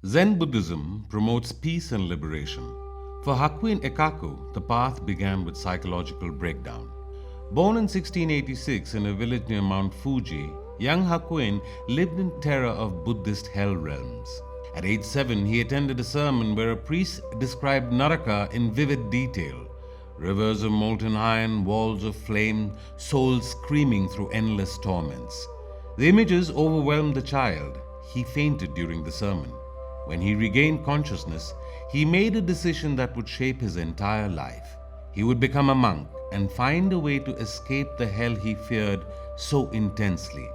Zen Buddhism promotes peace and liberation. For Hakuin Ekaku, the path began with psychological breakdown. Born in 1686 in a village near Mount Fuji, young Hakuin lived in terror of Buddhist hell realms. At age 7, he attended a sermon where a priest described Naraka in vivid detail. Rivers of molten iron, walls of flame, souls screaming through endless torments. The images overwhelmed the child. He fainted during the sermon. When he regained consciousness, he made a decision that would shape his entire life. He would become a monk and find a way to escape the hell he feared so intensely.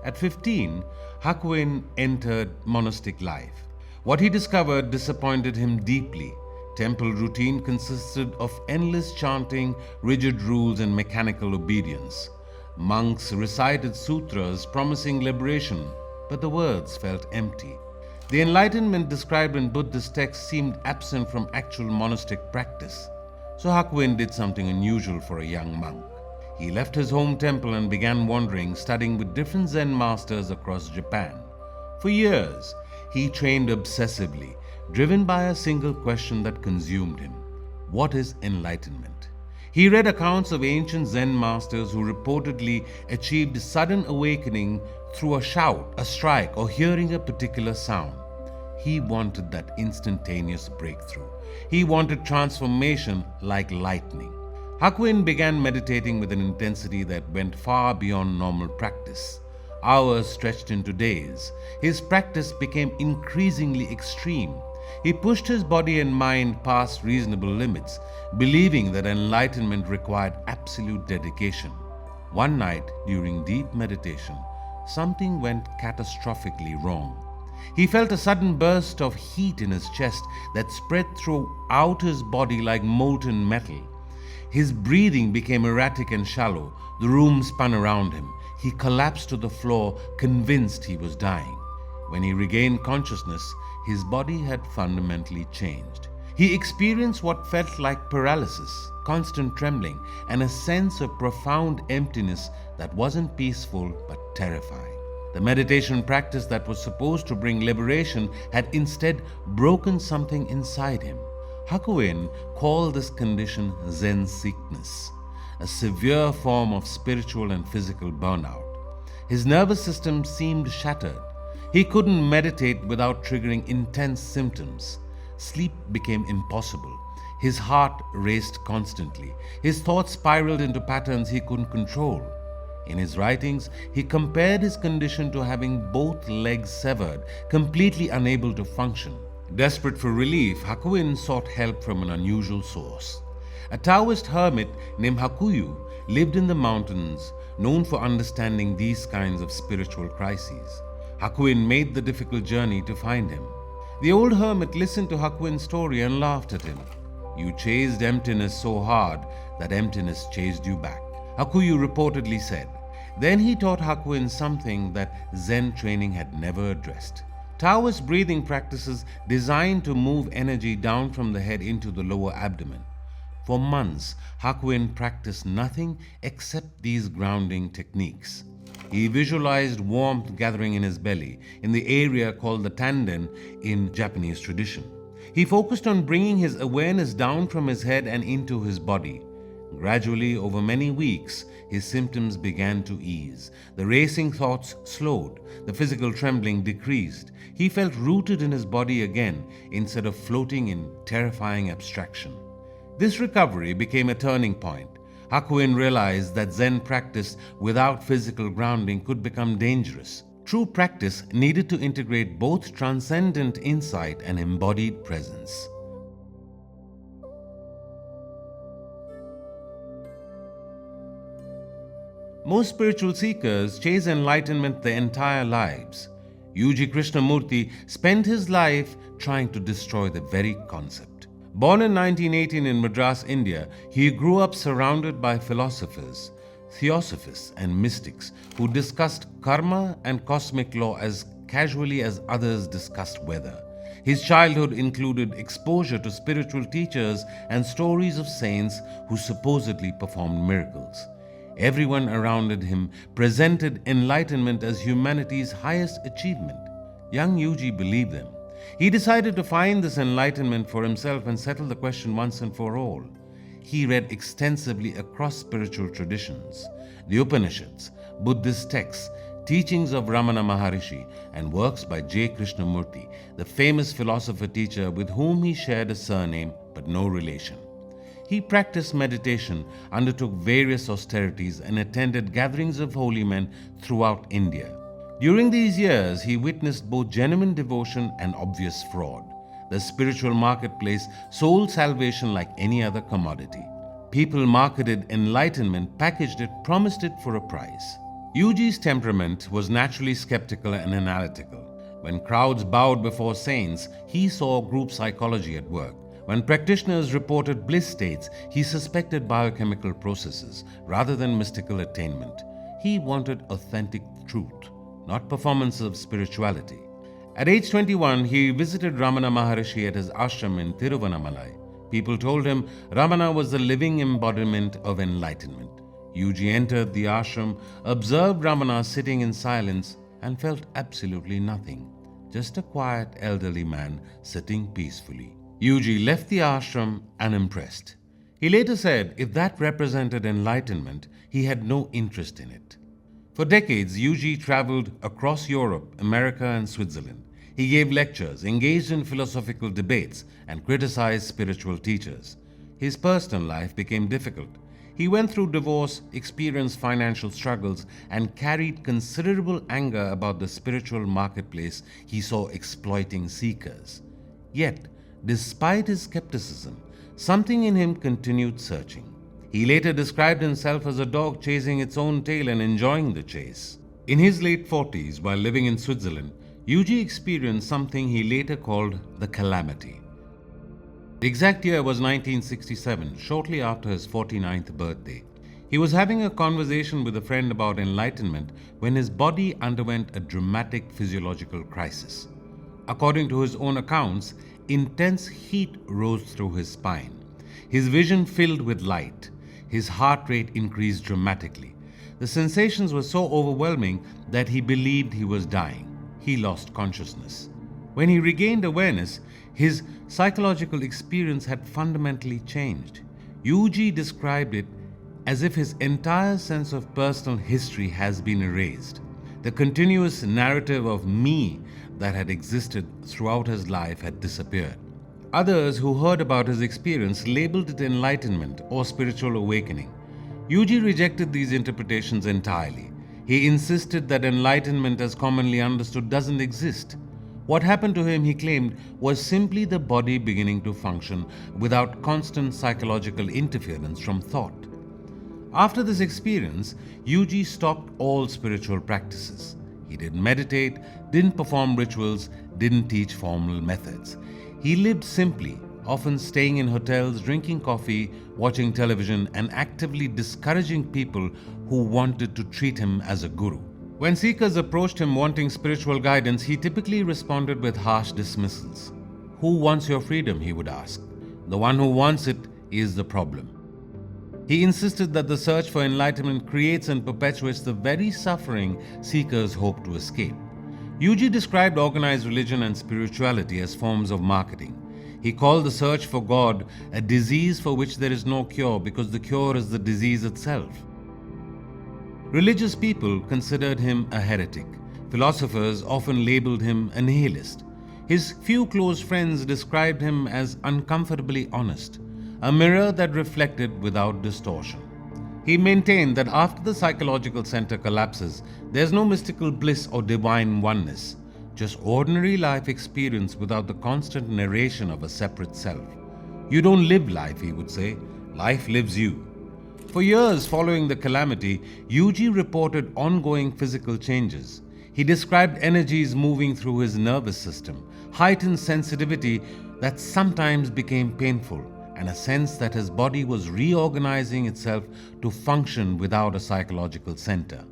At 15, Hakuin entered monastic life. What he discovered disappointed him deeply. Temple routine consisted of endless chanting, rigid rules, and mechanical obedience. Monks recited sutras promising liberation, but the words felt empty. The enlightenment described in Buddhist texts seemed absent from actual monastic practice. So Hakuin did something unusual for a young monk. He left his home temple and began wandering, studying with different Zen masters across Japan. For years, he trained obsessively, driven by a single question that consumed him. What is enlightenment? He read accounts of ancient Zen masters who reportedly achieved sudden awakening through a shout, a strike, or hearing a particular sound. He wanted that instantaneous breakthrough. He wanted transformation like lightning. Hakuin began meditating with an intensity that went far beyond normal practice. Hours stretched into days. His practice became increasingly extreme. He pushed his body and mind past reasonable limits, believing that enlightenment required absolute dedication. One night, during deep meditation, something went catastrophically wrong. He felt a sudden burst of heat in his chest that spread throughout his body like molten metal. His breathing became erratic and shallow. The room spun around him. He collapsed to the floor, convinced he was dying. When he regained consciousness, his body had fundamentally changed. He experienced what felt like paralysis, constant trembling, and a sense of profound emptiness that wasn't peaceful but terrifying. The meditation practice that was supposed to bring liberation had instead broken something inside him. Hakuin called this condition Zen sickness, a severe form of spiritual and physical burnout. His nervous system seemed shattered. He couldn't meditate without triggering intense symptoms. Sleep became impossible. His heart raced constantly. His thoughts spiraled into patterns he couldn't control. In his writings, he compared his condition to having both legs severed, completely unable to function. Desperate for relief, Hakuin sought help from an unusual source. A Taoist hermit named Ikkyū lived in the mountains, known for understanding these kinds of spiritual crises. Hakuin made the difficult journey to find him. The old hermit listened to Hakuin's story and laughed at him. "You chased emptiness so hard that emptiness chased you back," Ikkyū reportedly said. Then he taught Hakuin something that Zen training had never addressed. Taoist breathing practices designed to move energy down from the head into the lower abdomen. For months, Hakuin practiced nothing except these grounding techniques. He visualized warmth gathering in his belly, in the area called the tanden in Japanese tradition. He focused on bringing his awareness down from his head and into his body. Gradually, over many weeks, his symptoms began to ease. The racing thoughts slowed. The physical trembling decreased. He felt rooted in his body again, instead of floating in terrifying abstraction. This recovery became a turning point. Hakuin realized that Zen practice without physical grounding could become dangerous. True practice needed to integrate both transcendent insight and embodied presence. Most spiritual seekers chase enlightenment their entire lives. Ikkyū Krishnamurti spent his life trying to destroy the very concept. Born in 1918 in Madras, India, he grew up surrounded by philosophers, theosophists, and mystics who discussed karma and cosmic law as casually as others discussed weather. His childhood included exposure to spiritual teachers and stories of saints who supposedly performed miracles. Everyone around him presented enlightenment as humanity's highest achievement. Young Yuji believed them. He decided to find this enlightenment for himself and settle the question once and for all. He read extensively across spiritual traditions, the Upanishads, Buddhist texts, teachings of Ramana Maharshi, and works by J. Krishnamurti, the famous philosopher teacher with whom he shared a surname but no relation. He practiced meditation, undertook various austerities, and attended gatherings of holy men throughout India. During these years, he witnessed both genuine devotion and obvious fraud. The spiritual marketplace sold salvation like any other commodity. People marketed enlightenment, packaged it, promised it for a price. Ikyū's temperament was naturally skeptical and analytical. When crowds bowed before saints, he saw group psychology at work. When practitioners reported bliss states, he suspected biochemical processes rather than mystical attainment. He wanted authentic truth, not performance of spirituality. At age 21, he visited Ramana Maharshi at his ashram in Tiruvannamalai. People told him Ramana was the living embodiment of enlightenment. Ikyū entered the ashram, observed Ramana sitting in silence, and felt absolutely nothing. Just a quiet elderly man sitting peacefully. Ikyū left the ashram unimpressed. He later said if that represented enlightenment, he had no interest in it. For decades, Ikyū traveled across Europe, America, and Switzerland. He gave lectures, engaged in philosophical debates, and criticized spiritual teachers. His personal life became difficult. He went through divorce, experienced financial struggles, and carried considerable anger about the spiritual marketplace he saw exploiting seekers. Yet, despite his skepticism, something in him continued searching. He later described himself as a dog chasing its own tail and enjoying the chase. In his late 40s, while living in Switzerland, Ikyū experienced something he later called the calamity. The exact year was 1967, shortly after his 49th birthday. He was having a conversation with a friend about enlightenment when his body underwent a dramatic physiological crisis. According to his own accounts, intense heat rose through his spine. His vision filled with light. His heart rate increased dramatically. The sensations were so overwhelming that he believed he was dying. He lost consciousness. When he regained awareness, his psychological experience had fundamentally changed. Ikyū described it as if his entire sense of personal history has been erased. The continuous narrative of me that had existed throughout his life had disappeared. Others who heard about his experience labeled it enlightenment or spiritual awakening. Ikyū rejected these interpretations entirely. He insisted that enlightenment as commonly understood doesn't exist. What happened to him, he claimed, was simply the body beginning to function without constant psychological interference from thought. After this experience, Ikyū stopped all spiritual practices. He didn't meditate, didn't perform rituals, didn't teach formal methods. He lived simply, often staying in hotels, drinking coffee, watching television, and actively discouraging people who wanted to treat him as a guru. When seekers approached him wanting spiritual guidance, he typically responded with harsh dismissals. Who wants your freedom, he would ask. The one who wants it is the problem. He insisted that the search for enlightenment creates and perpetuates the very suffering seekers hope to escape. Ikyū described organized religion and spirituality as forms of marketing. He called the search for God a disease for which there is no cure because the cure is the disease itself. Religious people considered him a heretic. Philosophers often labeled him a nihilist. His few close friends described him as uncomfortably honest, a mirror that reflected without distortion. He maintained that after the psychological center collapses, there's no mystical bliss or divine oneness, just ordinary life experience without the constant narration of a separate self. You don't live life, he would say, life lives you. For years following the calamity, Ikyū reported ongoing physical changes. He described energies moving through his nervous system, heightened sensitivity that sometimes became painful, and a sense that his body was reorganizing itself to function without a psychological center.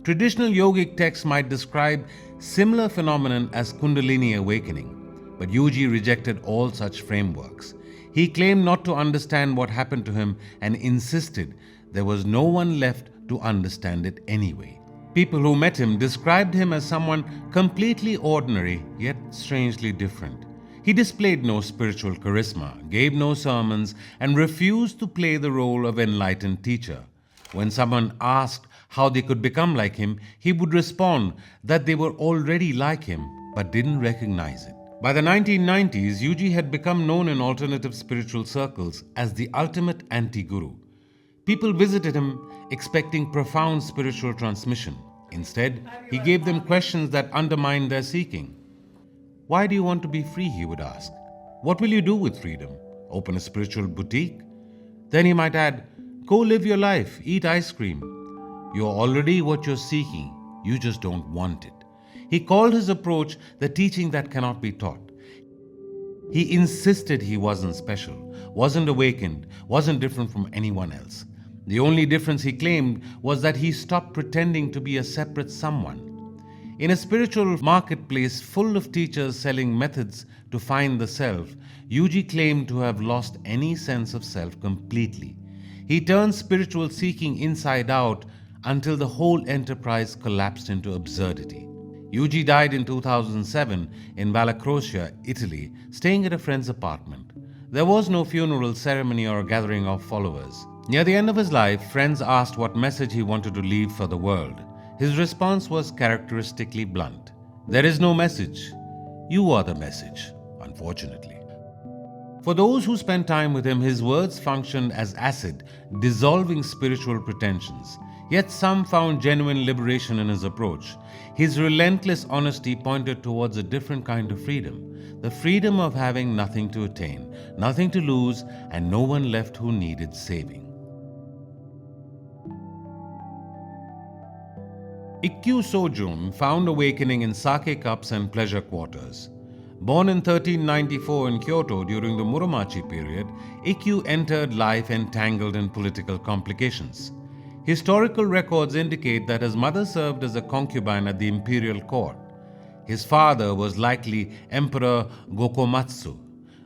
Traditional yogic texts might describe similar phenomenon as Kundalini awakening, but Ikyū rejected all such frameworks. He claimed not to understand what happened to him and insisted there was no one left to understand it anyway. People who met him described him as someone completely ordinary yet strangely different. He displayed no spiritual charisma, gave no sermons, and refused to play the role of enlightened teacher. When someone asked how they could become like him, he would respond that they were already like him but didn't recognize it. By the 1990s, Yuji had become known in alternative spiritual circles as the ultimate anti-guru. People visited him expecting profound spiritual transmission. Instead, he gave them questions that undermined their seeking. Why do you want to be free? He would ask. What will you do with freedom? Open a spiritual boutique? Then he might add, go live your life, eat ice cream. You're already what you're seeking, you just don't want it. He called his approach the teaching that cannot be taught. He insisted he wasn't special, wasn't awakened, wasn't different from anyone else. The only difference he claimed was that he stopped pretending to be a separate someone. In a spiritual marketplace full of teachers selling methods to find the self, Yuji claimed to have lost any sense of self completely. He turned spiritual seeking inside out until the whole enterprise collapsed into absurdity. Yuji died in 2007 in Valacroce, Italy, staying at a friend's apartment. There was no funeral ceremony or gathering of followers. Near the end of his life, friends asked what message he wanted to leave for the world. His response was characteristically blunt. There is no message. You are the message, unfortunately. For those who spent time with him, his words functioned as acid, dissolving spiritual pretensions. Yet some found genuine liberation in his approach. His relentless honesty pointed towards a different kind of freedom, the freedom of having nothing to attain, nothing to lose, and no one left who needed saving. Ikkyū Sōjun found awakening in sake cups and pleasure quarters. Born in 1394 in Kyoto during the Muromachi period, Ikyu entered life entangled in political complications. Historical records indicate that his mother served as a concubine at the imperial court. His father was likely Emperor Gokomatsu.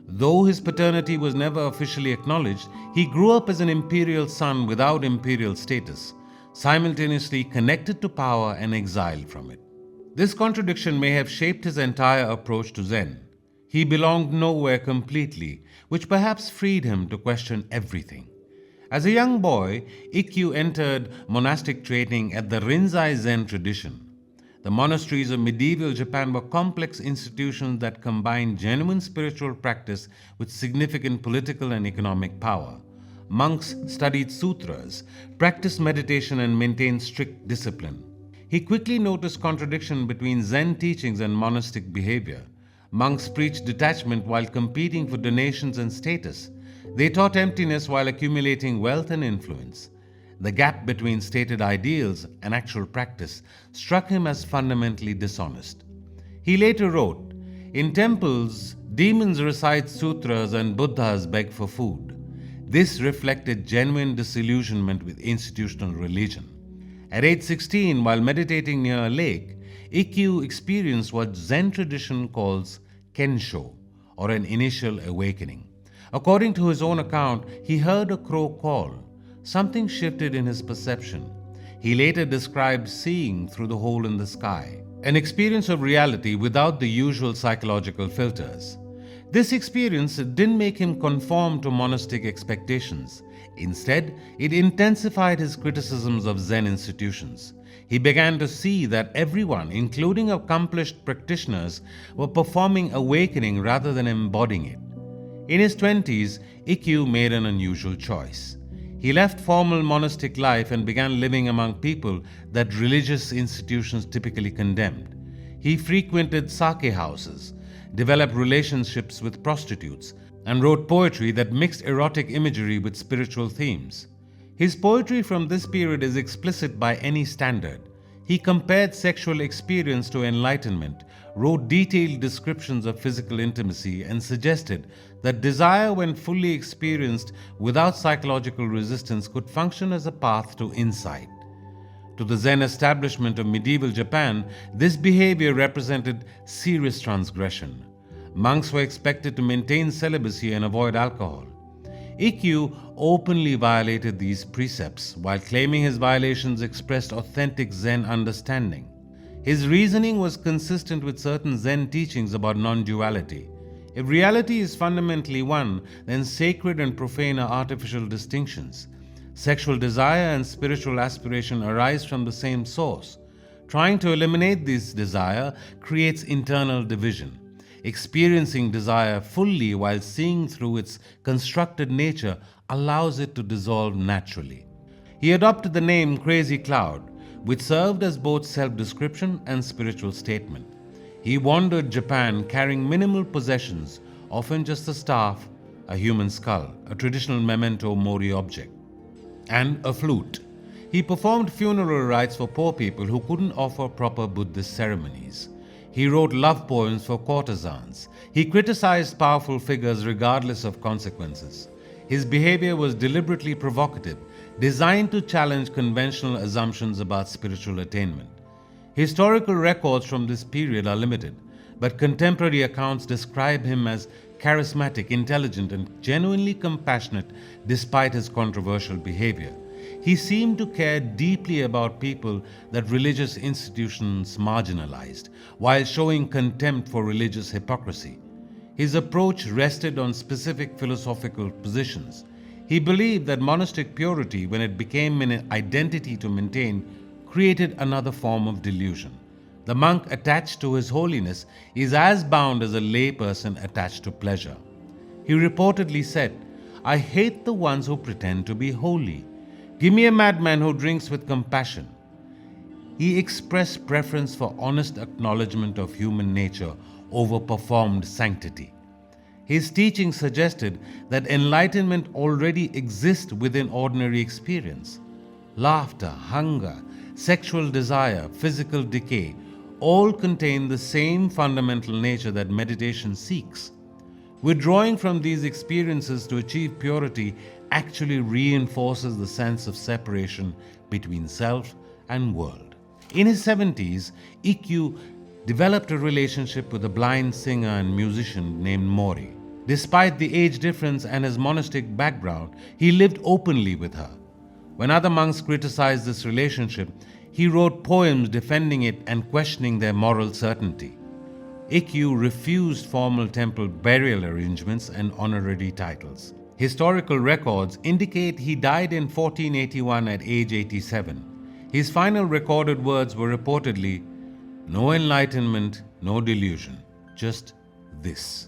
Though his paternity was never officially acknowledged, he grew up as an imperial son without imperial status, simultaneously connected to power and exiled from it. This contradiction may have shaped his entire approach to Zen. He belonged nowhere completely, which perhaps freed him to question everything. As a young boy, Ikyu entered monastic training at the Rinzai Zen tradition. The monasteries of medieval Japan were complex institutions that combined genuine spiritual practice with significant political and economic power. Monks studied sutras, practiced meditation, and maintained strict discipline. He quickly noticed contradiction between Zen teachings and monastic behavior. Monks preached detachment while competing for donations and status. They taught emptiness while accumulating wealth and influence. The gap between stated ideals and actual practice struck him as fundamentally dishonest. He later wrote, "In temples, demons recite sutras and Buddhas beg for food." This reflected genuine disillusionment with institutional religion. At age 16, while meditating near a lake, Ikyu experienced what Zen tradition calls kensho, or an initial awakening. According to his own account, he heard a crow call. Something shifted in his perception. He later described seeing through the hole in the sky, an experience of reality without the usual psychological filters. This experience didn't make him conform to monastic expectations. Instead, it intensified his criticisms of Zen institutions. He began to see that everyone, including accomplished practitioners, were performing awakening rather than embodying it. In his 20s, Ikyu made an unusual choice. He left formal monastic life and began living among people that religious institutions typically condemned. He frequented sake houses, developed relationships with prostitutes, and wrote poetry that mixed erotic imagery with spiritual themes. His poetry from this period is explicit by any standard. He compared sexual experience to enlightenment, wrote detailed descriptions of physical intimacy, and suggested that desire, when fully experienced without psychological resistance, could function as a path to insight. To the Zen establishment of medieval Japan, this behavior represented serious transgression. Monks were expected to maintain celibacy and avoid alcohol. Ikyu openly violated these precepts while claiming his violations expressed authentic Zen understanding. His reasoning was consistent with certain Zen teachings about non-duality. If reality is fundamentally one, then sacred and profane are artificial distinctions. Sexual desire and spiritual aspiration arise from the same source. Trying to eliminate this desire creates internal division. Experiencing desire fully while seeing through its constructed nature allows it to dissolve naturally. He adopted the name Crazy Cloud, which served as both self-description and spiritual statement. He wandered Japan carrying minimal possessions, often just a staff, a human skull, a traditional memento mori object, and a flute. He performed funeral rites for poor people who couldn't offer proper Buddhist ceremonies. He wrote love poems for courtesans. He criticized powerful figures regardless of consequences. His behavior was deliberately provocative, designed to challenge conventional assumptions about spiritual attainment. Historical records from this period are limited, but contemporary accounts describe him as charismatic, intelligent, and genuinely compassionate despite his controversial behavior. He seemed to care deeply about people that religious institutions marginalized, while showing contempt for religious hypocrisy. His approach rested on specific philosophical positions. He believed that monastic purity, when it became an identity to maintain, created another form of delusion. The monk attached to his holiness is as bound as a layperson attached to pleasure. He reportedly said, "I hate the ones who pretend to be holy. Give me a madman who drinks with compassion." He expressed preference for honest acknowledgement of human nature over performed sanctity. His teaching suggested that enlightenment already exists within ordinary experience. Laughter, hunger, sexual desire, physical decay, all contain the same fundamental nature that meditation seeks. Withdrawing from these experiences to achieve purity actually reinforces the sense of separation between self and world. In his 70s, Ikyu developed a relationship with a blind singer and musician named Mori. Despite the age difference and his monastic background, he lived openly with her. When other monks criticized this relationship, he wrote poems defending it and questioning their moral certainty. Ikyu refused formal temple burial arrangements and honorary titles. Historical records indicate he died in 1481 at age 87. His final recorded words were reportedly, "No enlightenment, no delusion, just this."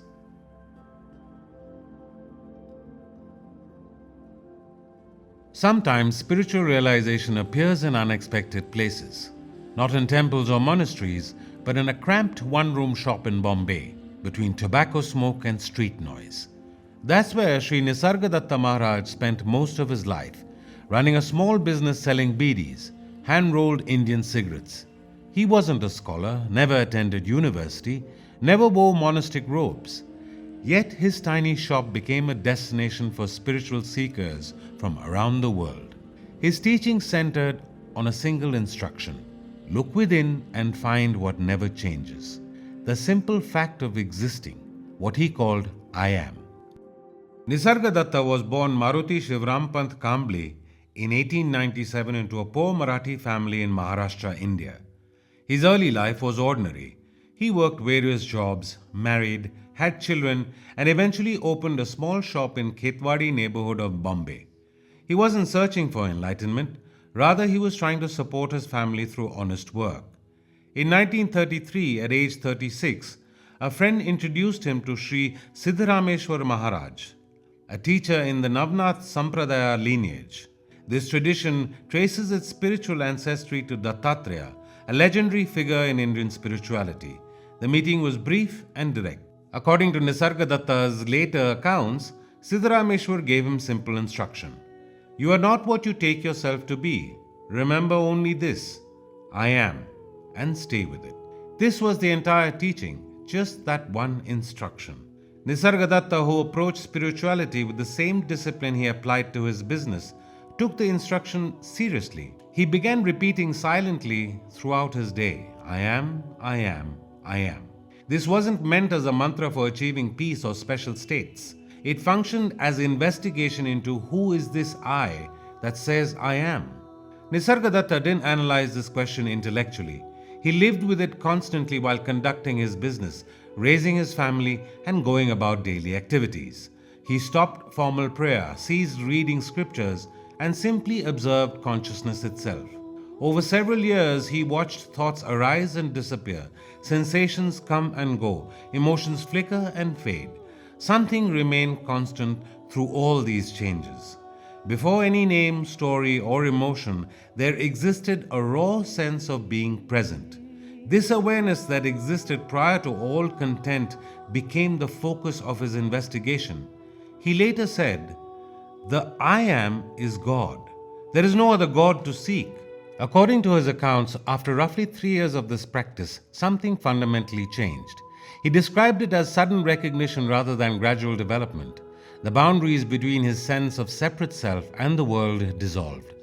Sometimes spiritual realization appears in unexpected places, not in temples or monasteries, but in a cramped one-room shop in Bombay, between tobacco smoke and street noise. That's where Sri Nisargadatta Maharaj spent most of his life, running a small business selling beedis, hand-rolled Indian cigarettes. He wasn't a scholar, never attended university, never wore monastic robes. Yet his tiny shop became a destination for spiritual seekers from around the world. His teaching centered on a single instruction: look within and find what never changes. The simple fact of existing, what he called I am. Nisargadatta was born Maruti Shivrampant Kambli in 1897 into a poor Marathi family in Maharashtra, India. His early life was ordinary. He worked various jobs, married, had children, and eventually opened a small shop in Khetwadi neighborhood of Bombay. He wasn't searching for enlightenment, rather he was trying to support his family through honest work. In 1933, at age 36, a friend introduced him to Sri Siddharameshwar Maharaj, a teacher in the Navnath Sampradaya lineage. This tradition traces its spiritual ancestry to Dattatreya, a legendary figure in Indian spirituality. The meeting was brief and direct. According to Nisargadatta's later accounts, Siddharameshwar gave him simple instruction: "You are not what you take yourself to be. Remember only this: I am, and stay with it." This was the entire teaching, just that one instruction. Nisargadatta, who approached spirituality with the same discipline he applied to his business, took the instruction seriously. He began repeating silently throughout his day, "I am, I am, I am." This wasn't meant as a mantra for achieving peace or special states. It functioned as investigation into who is this I that says I am. Nisargadatta didn't analyze this question intellectually. He lived with it constantly while conducting his business, raising his family, and going about daily activities. He stopped formal prayer, ceased reading scriptures, and simply observed consciousness itself. Over several years, he watched thoughts arise and disappear, sensations come and go, emotions flicker and fade. Something remained constant through all these changes. Before any name, story, or emotion, there existed a raw sense of being present. This awareness that existed prior to all content became the focus of his investigation. He later said, "The I am is God. There is no other God to seek." According to his accounts, after roughly 3 years of this practice, something fundamentally changed. He described it as sudden recognition rather than gradual development. The boundaries between his sense of separate self and the world dissolved.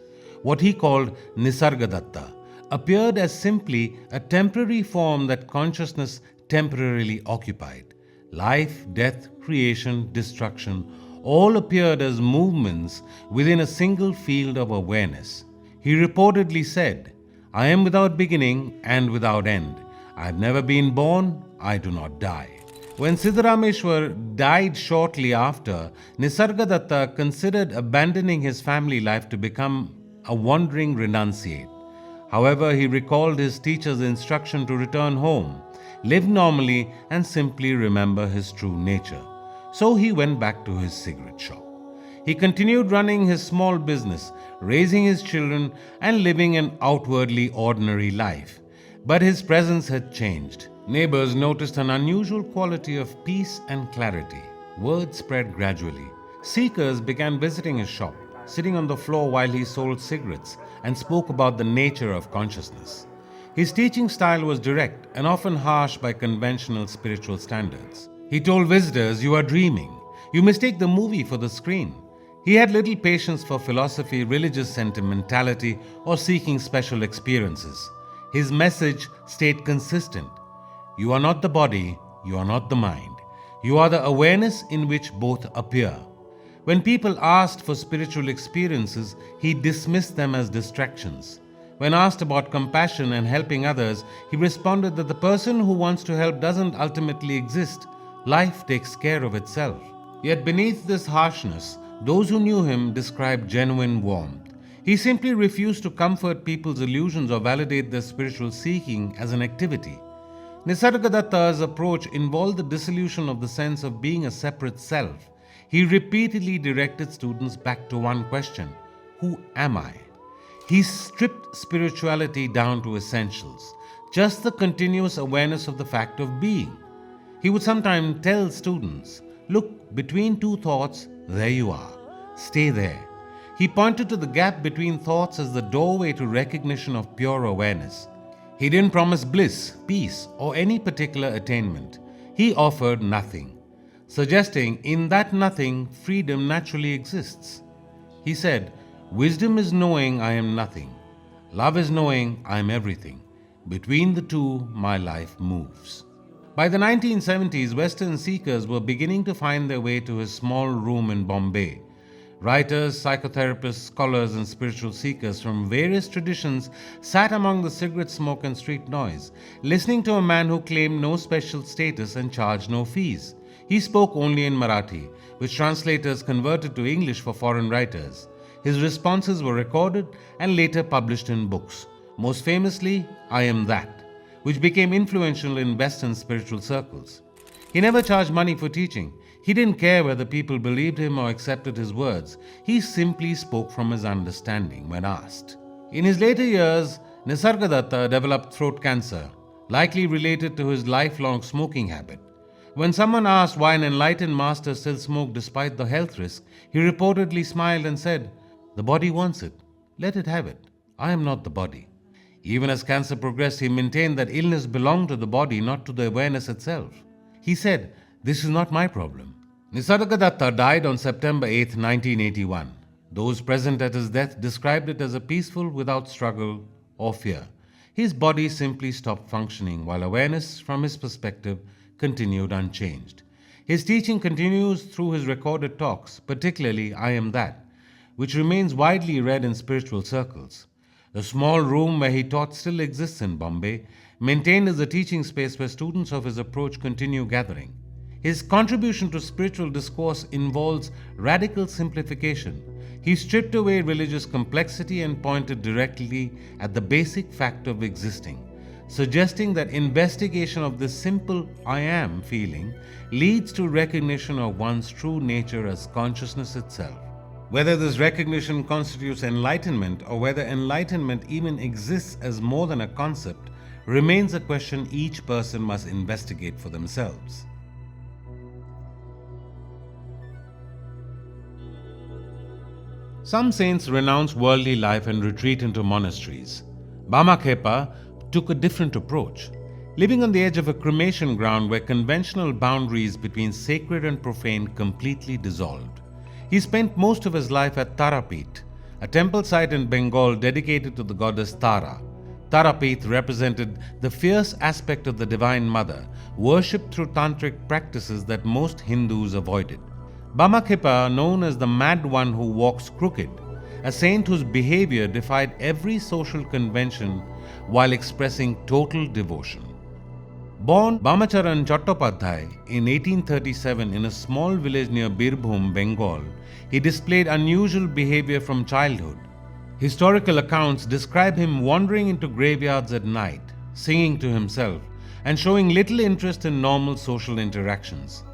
What he called Nisargadatta appeared as simply a temporary form that consciousness temporarily occupied. Life, death, creation, destruction all appeared as movements within a single field of awareness. He reportedly said, "I am without beginning and without end. I have never been born, I do not die." When Siddharameshwar died shortly after, Nisargadatta considered abandoning his family life to become a wandering renunciate. However, he recalled his teacher's instruction to return home, live normally, and simply remember his true nature. So he went back to his cigarette shop. He continued running his small business, raising his children, and living an outwardly ordinary life. But his presence had changed. Neighbors noticed an unusual quality of peace and clarity. Word spread gradually. Seekers began visiting his shop, sitting on the floor while he sold cigarettes and spoke about the nature of consciousness. His teaching style was direct and often harsh by conventional spiritual standards. He told visitors, "You are dreaming. You mistake the movie for the screen." He had little patience for philosophy, religious sentimentality, or seeking special experiences. His message stayed consistent. You are not the body, you are not the mind. You are the awareness in which both appear. When people asked for spiritual experiences, he dismissed them as distractions. When asked about compassion and helping others, he responded that the person who wants to help doesn't ultimately exist. Life takes care of itself. Yet beneath this harshness, those who knew him described genuine warmth. He simply refused to comfort people's illusions or validate their spiritual seeking as an activity. Nisargadatta's approach involved the dissolution of the sense of being a separate self. He repeatedly directed students back to one question: who am I? He stripped spirituality down to essentials, just the continuous awareness of the fact of being. He would sometimes tell students, "Look, between two thoughts, there you are. Stay there." He pointed to the gap between thoughts as the doorway to recognition of pure awareness. He didn't promise bliss, peace, or any particular attainment. He offered nothing, suggesting in that nothing, freedom naturally exists. He said, "Wisdom is knowing I am nothing. Love is knowing I am everything. Between the two, my life moves." By the 1970s, Western seekers were beginning to find their way to his small room in Bombay. Writers, psychotherapists, scholars, and spiritual seekers from various traditions sat among the cigarette smoke and street noise, listening to a man who claimed no special status and charged no fees. He spoke only in Marathi, which translators converted to English for foreign writers. His responses were recorded and later published in books, most famously, "I Am That," which became influential in Western spiritual circles. He never charged money for teaching. He didn't care whether people believed him or accepted his words. He simply spoke from his understanding when asked. In his later years, Nisargadatta developed throat cancer, likely related to his lifelong smoking habit. When someone asked why an enlightened master still smoked despite the health risk, he reportedly smiled and said, "The body wants it. Let it have it. I am not the body." Even as cancer progressed, he maintained that illness belonged to the body, not to the awareness itself. He said, "This is not my problem." Nisargadatta died on September 8, 1981. Those present at his death described it as a peaceful, without struggle or fear. His body simply stopped functioning, while awareness, from his perspective, continued unchanged. His teaching continues through his recorded talks, particularly I Am That, which remains widely read in spiritual circles. The small room where he taught still exists in Bombay, maintained as a teaching space where students of his approach continue gathering. His contribution to spiritual discourse involves radical simplification. He stripped away religious complexity and pointed directly at the basic fact of existing, suggesting that investigation of this simple I am feeling leads to recognition of one's true nature as consciousness itself. Whether this recognition constitutes enlightenment or whether enlightenment even exists as more than a concept remains a question each person must investigate for themselves. Some saints renounce worldly life and retreat into monasteries. Bamakhepa took a different approach, living on the edge of a cremation ground where conventional boundaries between sacred and profane completely dissolved. He spent most of his life at Tarapit, a temple site in Bengal dedicated to the goddess Tara. Tarapit represented the fierce aspect of the Divine Mother, worshipped through tantric practices that most Hindus avoided. Bamakhepa, known as the Mad One who walks crooked, a saint whose behavior defied every social convention while expressing total devotion. Born Bamacharan Chattopadhyay in 1837 in a small village near Birbhum, Bengal, he displayed unusual behavior from childhood. Historical accounts describe him wandering into graveyards at night, singing to himself, and showing little interest in normal social interactions.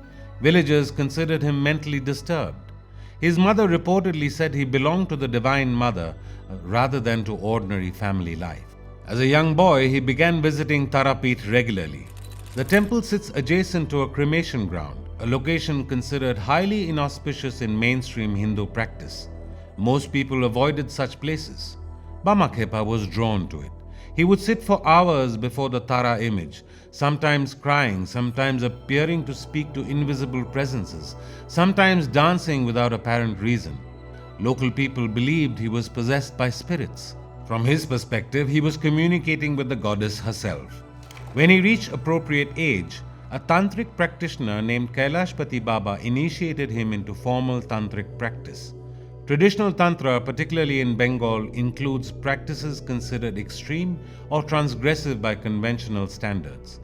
Villagers considered him mentally disturbed. His mother reportedly said he belonged to the Divine Mother rather than to ordinary family life. As a young boy, he began visiting Tarapit regularly. The temple sits adjacent to a cremation ground, a location considered highly inauspicious in mainstream Hindu practice. Most people avoided such places. Bamakhepa was drawn to it. He would sit for hours before the Tara image, sometimes crying, sometimes appearing to speak to invisible presences, sometimes dancing without apparent reason. Local people believed he was possessed by spirits. From his perspective, he was communicating with the goddess herself. When he reached appropriate age, a tantric practitioner named Kailashpati Baba initiated him into formal tantric practice. Traditional tantra, particularly in Bengal, includes practices considered extreme or transgressive by conventional standards.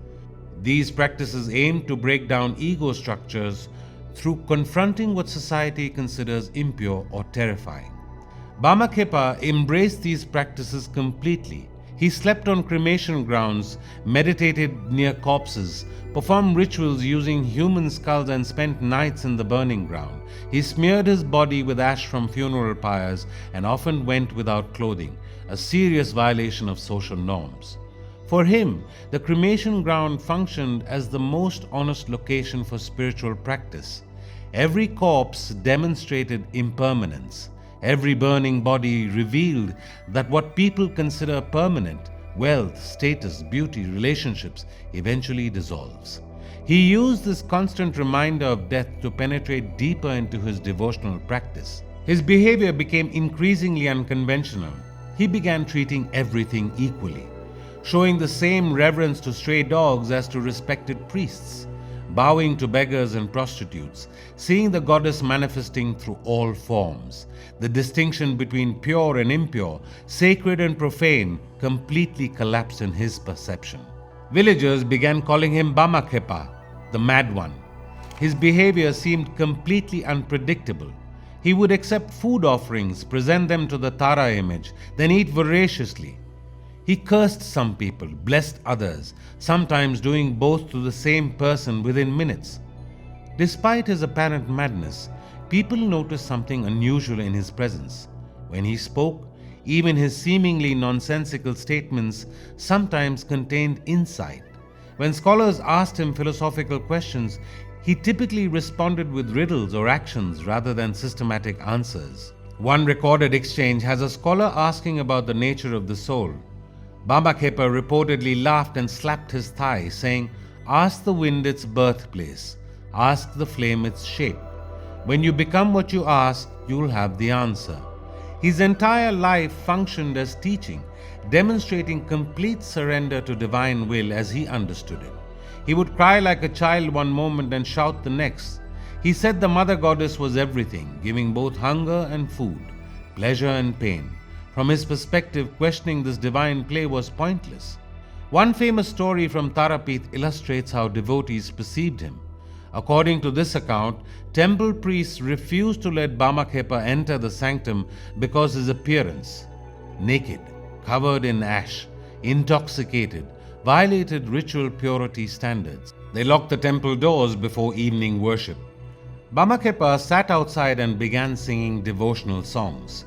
These practices aim to break down ego structures through confronting what society considers impure or terrifying. Bamakhepa embraced these practices completely. He slept on cremation grounds, meditated near corpses, performed rituals using human skulls, and spent nights in the burning ground. He smeared his body with ash from funeral pyres and often went without clothing, a serious violation of social norms. For him, the cremation ground functioned as the most honest location for spiritual practice. Every corpse demonstrated impermanence. Every burning body revealed that what people consider permanent, wealth, status, beauty, relationships, eventually dissolves. He used this constant reminder of death to penetrate deeper into his devotional practice. His behavior became increasingly unconventional. He began treating everything equally, showing the same reverence to stray dogs as to respected priests, bowing to beggars and prostitutes, seeing the goddess manifesting through all forms. The distinction between pure and impure, sacred and profane, completely collapsed in his perception. Villagers began calling him Bamakhepa, the Mad One. His behavior seemed completely unpredictable. He would accept food offerings, present them to the Tara image, then eat voraciously. He cursed some people, blessed others, sometimes doing both to the same person within minutes. Despite his apparent madness, people noticed something unusual in his presence. When he spoke, even his seemingly nonsensical statements sometimes contained insight. When scholars asked him philosophical questions, he typically responded with riddles or actions rather than systematic answers. One recorded exchange has a scholar asking about the nature of the soul. Bamakhepa reportedly laughed and slapped his thigh, saying, "Ask the wind its birthplace. Ask the flame its shape. When you become what you ask, you'll have the answer." His entire life functioned as teaching, demonstrating complete surrender to divine will as he understood it. He would cry like a child one moment and shout the next. He said the mother goddess was everything, giving both hunger and food, pleasure and pain. From his perspective, questioning this divine play was pointless. One famous story from Tarapith illustrates how devotees perceived him. According to this account, temple priests refused to let Bamakhepa enter the sanctum because his appearance, naked, covered in ash, intoxicated, violated ritual purity standards. They locked the temple doors before evening worship. Bamakhepa sat outside and began singing devotional songs.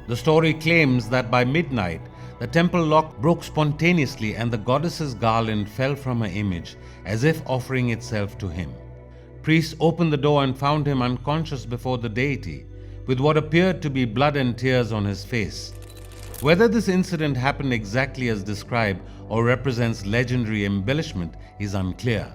The story claims that by midnight, the temple lock broke spontaneously and the goddess's garland fell from her image as if offering itself to him. Priests opened the door and found him unconscious before the deity, with what appeared to be blood and tears on his face. Whether this incident happened exactly as described or represents legendary embellishment is unclear.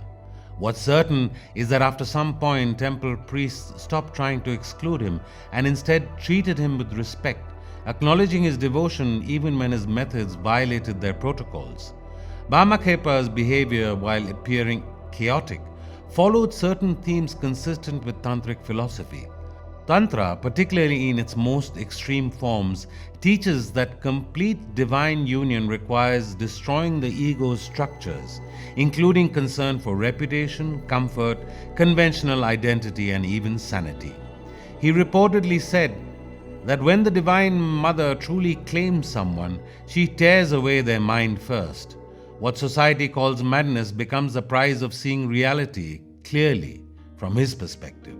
What's certain is that after some point, temple priests stopped trying to exclude him and instead treated him with respect, acknowledging his devotion even when his methods violated their protocols. Bamakhepa's behavior, while appearing chaotic, followed certain themes consistent with tantric philosophy. Tantra, particularly in its most extreme forms, teaches that complete divine union requires destroying the ego's structures, including concern for reputation, comfort, conventional identity, and even sanity. He reportedly said that when the Divine Mother truly claims someone, she tears away their mind first. What society calls madness becomes the price of seeing reality clearly from his perspective.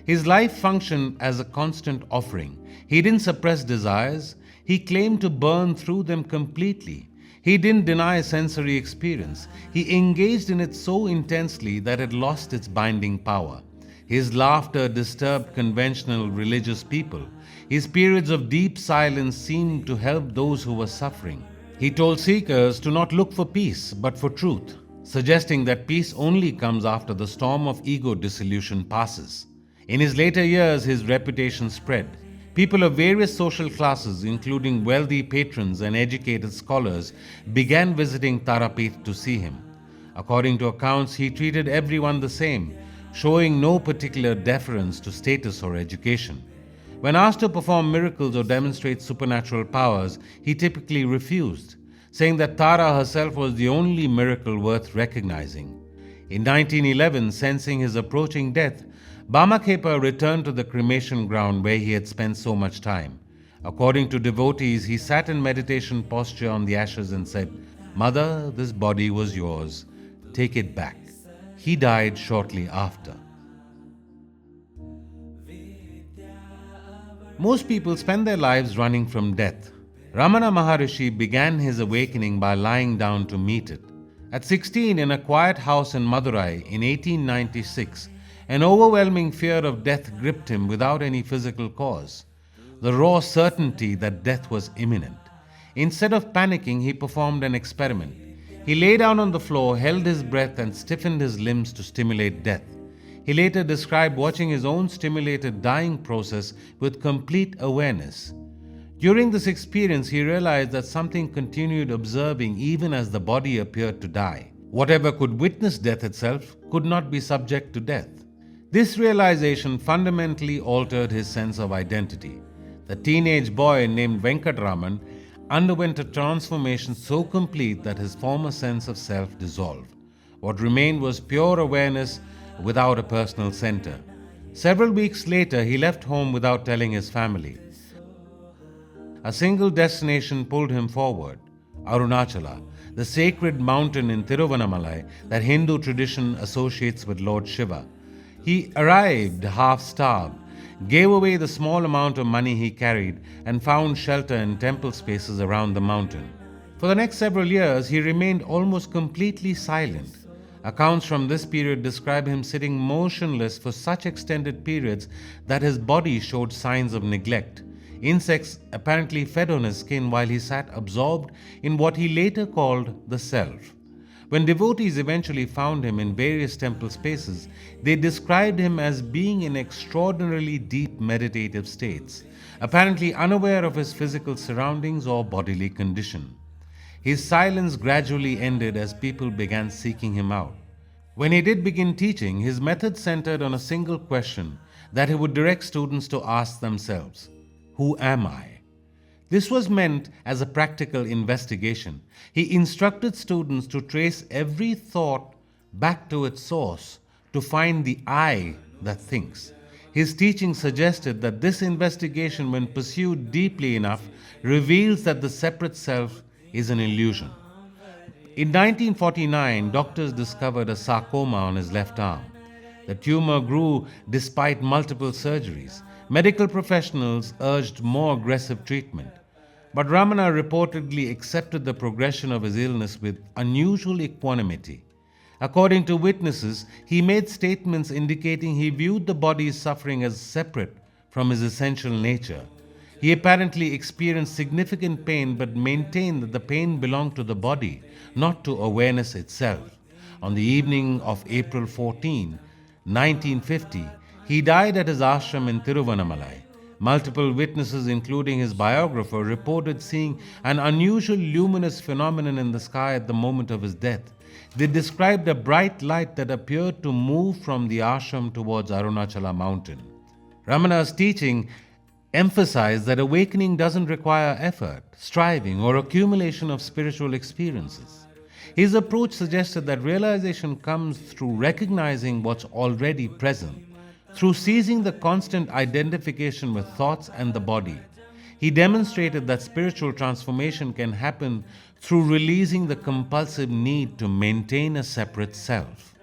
His life functioned as a constant offering. He didn't suppress desires. He claimed to burn through them completely. He didn't deny sensory experience. He engaged in it so intensely that it lost its binding power. His laughter disturbed conventional religious people. His periods of deep silence seemed to help those who were suffering. He told seekers to not look for peace, but for truth, suggesting that peace only comes after the storm of ego dissolution passes. In his later years, his reputation spread. People of various social classes, including wealthy patrons and educated scholars, began visiting Tarapith to see him. According to accounts, he treated everyone the same, showing no particular deference to status or education. When asked to perform miracles or demonstrate supernatural powers, he typically refused, saying that Tara herself was the only miracle worth recognizing. In 1911, sensing his approaching death, Bamakhepa returned to the cremation ground where he had spent so much time. According to devotees, he sat in meditation posture on the ashes and said, "Mother, this body was yours. Take it back." He died shortly after. Most people spend their lives running from death. Ramana Maharshi began his awakening by lying down to meet it. At 16, in a quiet house in Madurai in 1896, an overwhelming fear of death gripped him without any physical cause. The raw certainty that death was imminent. Instead of panicking, he performed an experiment. He lay down on the floor, held his breath, and stiffened his limbs to stimulate death. He later described watching his own stimulated dying process with complete awareness. During this experience, he realized that something continued observing even as the body appeared to die. Whatever could witness death itself could not be subject to death. This realization fundamentally altered his sense of identity. The teenage boy named Venkatraman underwent a transformation so complete that his former sense of self dissolved. What remained was pure awareness without a personal center. Several weeks later, he left home without telling his family. A single destination pulled him forward: Arunachala, the sacred mountain in Tiruvannamalai that Hindu tradition associates with Lord Shiva. He arrived half-starved, gave away the small amount of money he carried, and found shelter in temple spaces around the mountain. For the next several years, he remained almost completely silent. Accounts from this period describe him sitting motionless for such extended periods that his body showed signs of neglect. Insects apparently fed on his skin while he sat absorbed in what he later called the self. When devotees eventually found him in various temple spaces, they described him as being in extraordinarily deep meditative states, apparently unaware of his physical surroundings or bodily condition. His silence gradually ended as people began seeking him out. When he did begin teaching, his method centered on a single question that he would direct students to ask themselves: Who am I? This was meant as a practical investigation. He instructed students to trace every thought back to its source to find the I that thinks. His teaching suggested that this investigation, when pursued deeply enough, reveals that the separate self is an illusion. In 1949, doctors discovered a sarcoma on his left arm. The tumor grew despite multiple surgeries. Medical professionals urged more aggressive treatment. But Ramana reportedly accepted the progression of his illness with unusual equanimity. According to witnesses, he made statements indicating he viewed the body's suffering as separate from his essential nature. He apparently experienced significant pain but maintained that the pain belonged to the body, not to awareness itself. On the evening of April 14, 1950, he died at his ashram in Tiruvannamalai. Multiple witnesses, including his biographer, reported seeing an unusual luminous phenomenon in the sky at the moment of his death. They described a bright light that appeared to move from the ashram towards Arunachala mountain. Ramana's teaching emphasized that awakening doesn't require effort, striving, or accumulation of spiritual experiences. His approach suggested that realization comes through recognizing what's already present, through ceasing the constant identification with thoughts and the body. He demonstrated that spiritual transformation can happen through releasing the compulsive need to maintain a separate self.